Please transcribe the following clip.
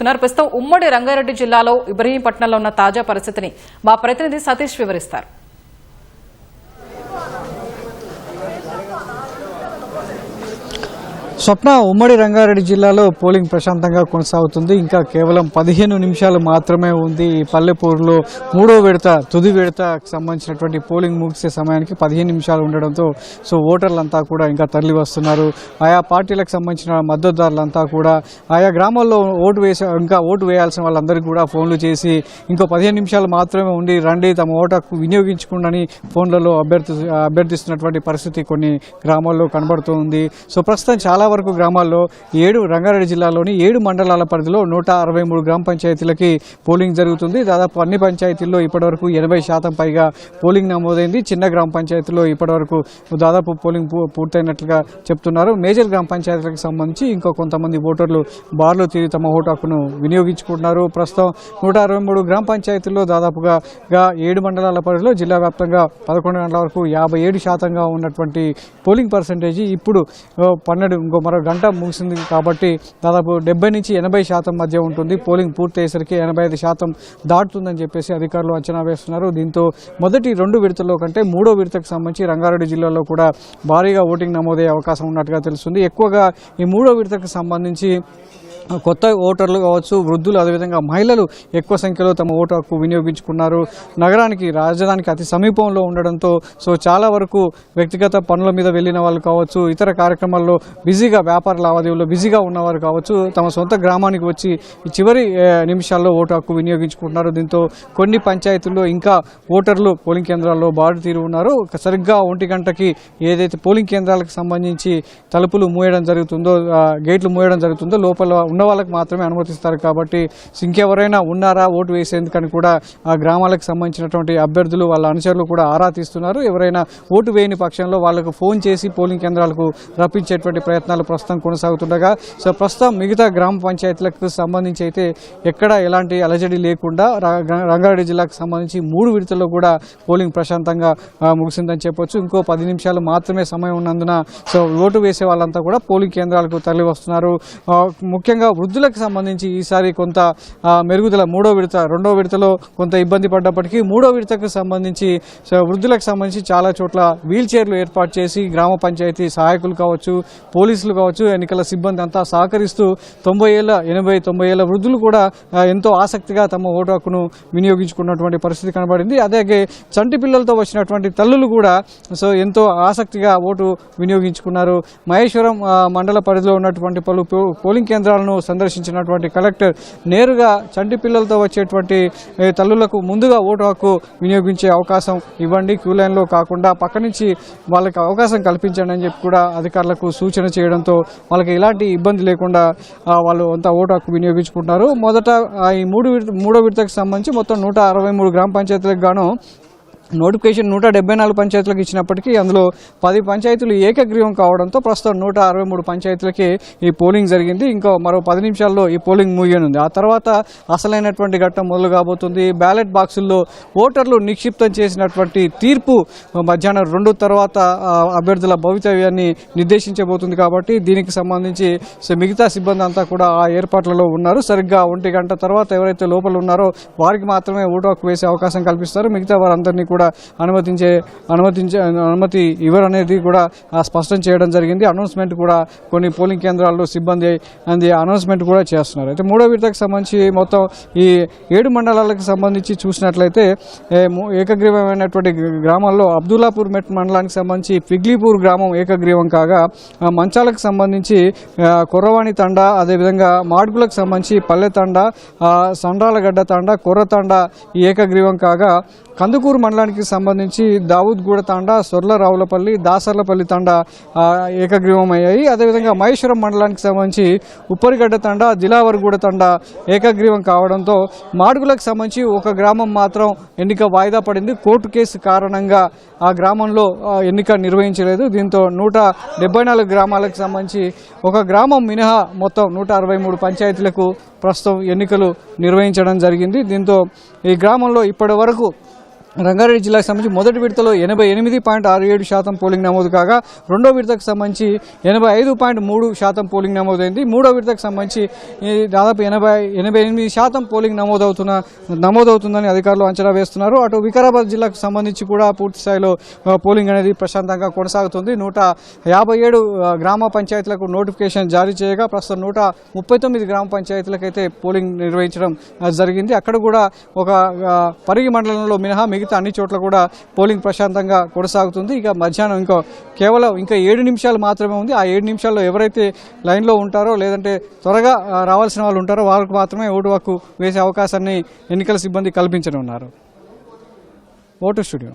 ప్రస్తుతం ఉమ్మడి రంగారెడ్డి జిల్లాలో ఇబ్రహీంపట్నంలో ఉన్న తాజా పరిస్థితిని మా ప్రతినిధి సతీష్ వివరిస్తారు. స్వప్న, ఉమ్మడి రంగారెడ్డి జిల్లాలో పోలింగ్ ప్రశాంతంగా కొనసాగుతుంది. ఇంకా కేవలం 15 నిమిషాలు మాత్రమే ఉంది. ఈ పల్లెపూరులో మూడో విడత తుది విడతకు సంబంధించినటువంటి పోలింగ్ ముగిసే సమయానికి 15 నిమిషాలు ఉండడంతో ఓటర్లంతా కూడా ఇంకా తరలి వస్తున్నారు. ఆయా పార్టీలకు సంబంధించిన మద్దతుదారులంతా కూడా ఆయా గ్రామాల్లో ఓటు వేయాల్సిన వాళ్ళందరికీ కూడా ఫోన్లు చేసి ఇంకో 15 నిమిషాలు మాత్రమే ఉండి రండి, తమ ఓటుకు వినియోగించుకుండని ఫోన్లలో అభ్యర్థిస్తున్నటువంటి పరిస్థితి కొన్ని గ్రామాల్లో కనబడుతోంది. ప్రస్తుతం చాలా వరకు గ్రామాల్లో రంగారెడ్డి జిల్లాలోని 7 మండలాల పరిధిలో 163 గ్రామ పంచాయతీలకి పోలింగ్ జరుగుతుంది. దాదాపు అన్ని పంచాయతీల్లో ఇప్పటివరకు 80% పైగా పోలింగ్ నమోదైంది. చిన్న గ్రామ పంచాయతీల్లో ఇప్పటివరకు దాదాపు పోలింగ్ పూర్తయినట్లుగా చెప్తున్నారు. మేజర్ గ్రామ పంచాయతీలకు సంబంధించి ఇంకో కొంతమంది ఓటర్లు బార్లో తిరిగి తమ ఓటు హక్కును వినియోగించుకుంటున్నారు. ప్రస్తుతం 163 గ్రామ పంచాయతీల్లో దాదాపుగా 7 మండలాల పరిధిలో జిల్లా వ్యాప్తంగా 11 గంటల వరకు 57% ఉన్నటువంటి పోలింగ్ పర్సెంటేజ్ ఇప్పుడు 12 మరో గంట ముగిసింది కాబట్టి దాదాపు 70 నుంచి 80% మధ్య ఉంటుంది. పోలింగ్ పూర్తి అయ్యేసరికి 85% దాటుతుందని చెప్పేసి అధికారులు అంచనా వేస్తున్నారు. దీంతో మొదటి 2 విడతల్లో కంటే 3వ విడతకు సంబంధించి రంగారెడ్డి జిల్లాలో కూడా భారీగా ఓటింగ్ నమోదయ్యే అవకాశం ఉన్నట్టుగా తెలుస్తుంది. ఎక్కువగా ఈ 3వ విడతకు సంబంధించి కొత్త ఓటర్లు కావచ్చు, వృద్ధులు, అదేవిధంగా మహిళలు ఎక్కువ సంఖ్యలో తమ ఓటు హక్కు వినియోగించుకున్నారు. నగరానికి, రాజధానికి అతి సమీపంలో ఉండడంతో చాలా వరకు వ్యక్తిగత పనుల మీద వెళ్ళిన వాళ్ళు కావచ్చు, ఇతర కార్యక్రమాల్లో బిజీగా, వ్యాపార లావాదేవీల్లో బిజీగా ఉన్నవారు కావచ్చు, తమ సొంత గ్రామానికి వచ్చి చివరి నిమిషాల్లో ఓటు హక్కు వినియోగించుకుంటున్నారు. దీంతో కొన్ని పంచాయతీల్లో ఇంకా ఓటర్లు పోలింగ్ కేంద్రాల్లో బారు తీరి ఉన్నారు. సరిగ్గా 1 గంటకి ఏదైతే పోలింగ్ కేంద్రాలకు సంబంధించి తలుపులు మూయడం జరుగుతుందో, గేట్లు మూయడం జరుగుతుందో లోపల ఉన్న వాళ్ళకి మాత్రమే అనుమతిస్తారు. కాబట్టి ఇంకెవరైనా ఉన్నారా ఓటు వేసేందుకని కూడా ఆ గ్రామాలకు సంబంధించినటువంటి అభ్యర్థులు, వాళ్ళ అనుచరులు కూడా ఆరా తీస్తున్నారు. ఎవరైనా ఓటు వేయని పక్షంలో వాళ్ళకు ఫోన్ చేసి పోలింగ్ కేంద్రాలకు రప్పించేటువంటి ప్రయత్నాలు ప్రస్తుతం కొనసాగుతుండగా ప్రస్తుతం మిగతా గ్రామ పంచాయతీలకు సంబంధించి అయితే ఎక్కడ ఎలాంటి అలజడి లేకుండా రంగారెడ్డి జిల్లాకు సంబంధించి 3 విడతల్లో కూడా పోలింగ్ ప్రశాంతంగా ముగిసిందని చెప్పొచ్చు. ఇంకో 10 నిమిషాలు మాత్రమే సమయం ఉన్నందున ఓటు వేసే వాళ్ళంతా కూడా పోలింగ్ కేంద్రాలకు తరలి వస్తున్నారు. ముఖ్యంగా వృద్ధులకు సంబంధించి ఈసారి కొంత మెరుగుదల 3వ విడత, 2వ విడతలో కొంత ఇబ్బంది పడ్డప్పటికీ 3వ విడతకు సంబంధించి వృద్ధులకు సంబంధించి చాలా చోట్ల వీల్ చైర్లు ఏర్పాటు చేసి గ్రామ పంచాయతీ సహాయకులు కావచ్చు, పోలీసులు కావచ్చు, ఎన్నికల సిబ్బంది అంతా సహకరిస్తూ 90 ఏళ్ల 90 ఏళ్ల వృద్ధులు కూడా ఎంతో ఆసక్తిగా తమ ఓటు హక్కును వినియోగించుకున్నటువంటి పరిస్థితి కనబడింది. అలాగే చంటి పిల్లలతో వచ్చినటువంటి తల్లులు కూడా ఎంతో ఆసక్తిగా ఓటు వినియోగించుకున్నారు. మహేశ్వరం మండల పరిధిలో ఉన్నటువంటి పలు పోలింగ్ కేంద్రాలను సందర్శించినటువంటి కలెక్టర్ నేరుగా చంటి పిల్లలతో వచ్చేటువంటి తల్లులకు ముందుగా ఓటు హక్కు వినియోగించే అవకాశం ఇవ్వండి, క్యూ లైన్లో కాకుండా పక్క నుంచి వాళ్ళకి అవకాశం కల్పించండి అని చెప్పి కూడా అధికారులకు సూచన చేయడంతో వాళ్ళకి ఎలాంటి ఇబ్బంది లేకుండా వాళ్ళు అంతా ఓటు హక్కు వినియోగించుకుంటున్నారు. మొదట ఈ 3వ విడతకు సంబంధించి మొత్తం 163 గ్రామ పంచాయతీలకు గాను నోటిఫికేషన్ 174 పంచాయతీలకు ఇచ్చినప్పటికీ అందులో 10 పంచాయతీలు ఏకగ్రీవం కావడంతో ప్రస్తుతం 163 పంచాయతీలకి ఈ పోలింగ్ జరిగింది. ఇంకా మరో 10 నిమిషాల్లో ఈ పోలింగ్ ముగియనుంది. ఆ తర్వాత అసలైనటువంటి ఘట్టం మొదలు కాబోతుంది. బ్యాలెట్ బాక్సుల్లో ఓటర్లు నిక్షిప్తం చేసినటువంటి తీర్పు మధ్యాహ్నం 2 తర్వాత అభ్యర్థుల భవితవ్యాన్ని నిర్దేశించబోతుంది. కాబట్టి దీనికి సంబంధించి మిగతా సిబ్బంది అంతా కూడా ఆ ఏర్పాట్లలో ఉన్నారు. సరిగ్గా 1 గంట తర్వాత ఎవరైతే లోపల ఉన్నారో వారికి మాత్రమే ఓటు హక్కు వేసే అవకాశం కల్పిస్తారు. మిగతా వారందరినీ కూడా అనుమతి ఇవ్వరనేది కూడా స్పష్టం చేయడం జరిగింది. అనౌన్స్మెంట్ కూడా కొన్ని పోలింగ్ కేంద్రాల్లో సిబ్బంది అనౌన్స్మెంట్ కూడా చేస్తున్నారు. అయితే 3వ విడతకు సంబంధించి మొత్తం ఈ 7 మండలాలకు సంబంధించి చూసినట్లయితే ఏకగ్రీవమైనటువంటి గ్రామాల్లో అబ్దుల్లాపూర్ మెట్ మండలానికి సంబంధించి ఫిగ్లీపూర్ గ్రామం ఏకగ్రీవం కాగా, మంచాలకు సంబంధించి కొర్రవాణి తండా, అదేవిధంగా మాడుగులకు సంబంధించి పల్లె తండా, సండ్రాలగడ్డ తండా, కొర్ర తండా ఈ ఏకగ్రీవం కాగా, కందుకూరు మండలానికి సంబంధించి దావుద్గూడ తండా, సొర్లరావులపల్లి, దాసర్లపల్లి తండా ఏకగ్రీవం అయ్యాయి. అదేవిధంగా మహేశ్వరం మండలానికి సంబంధించి ఉప్పరిగడ్డ తండా, దిలావర్గూడ తండా ఏకగ్రీవం కావడంతో మాడుగులకు సంబంధించి ఒక గ్రామం మాత్రం ఎన్నిక వాయిదా పడింది. కోర్టు కేసు కారణంగా ఆ గ్రామంలో ఎన్నిక నిర్వహించలేదు. దీంతో 174 గ్రామాలకు సంబంధించి ఒక గ్రామం మినహా మొత్తం 163 పంచాయతీలకు ప్రస్తుతం ఎన్నికలు నిర్వహించడం జరిగింది. దీంతో ఈ గ్రామంలో ఇప్పటి వరకు రంగారెడ్డి జిల్లాకు సంబంధించి మొదటి విడతలో 88.67% పోలింగ్ నమోదు కాగా రెండో విడతకు సంబంధించి 85.3% పోలింగ్ నమోదైంది. మూడో విడతకు సంబంధించి దాదాపు 88% పోలింగ్ నమోదవుతుందని అధికారులు అంచనా వేస్తున్నారు. అటు వికారాబాద్ జిల్లాకు సంబంధించి కూడా పూర్తి స్థాయిలో పోలింగ్ అనేది ప్రశాంతంగా కొనసాగుతుంది. 157 గ్రామ పంచాయతీలకు నోటిఫికేషన్ జారీ చేయగా ప్రస్తుతం 139 గ్రామ పంచాయతీలకైతే పోలింగ్ నిర్వహించడం జరిగింది. అక్కడ కూడా ఒక పరిగి మండలంలో మినహా మిగతా అన్ని చోట్ల కూడా పోలింగ్ ప్రశాంతంగా కొనసాగుతుంది. ఇక మధ్యాహ్నం కేవలం 7 నిమిషాలు మాత్రమే ఉంది. ఆ 7 నిమిషాల్లో ఎవరైతే లైన్లో ఉంటారో లేదంటే త్వరగా రావాల్సిన వాళ్ళు ఉంటారో వాళ్ళకు మాత్రమే ఓటు హక్కు వేసే అవకాశాన్ని ఎన్నికల సిబ్బంది కల్పించనున్నారు. Vote studio.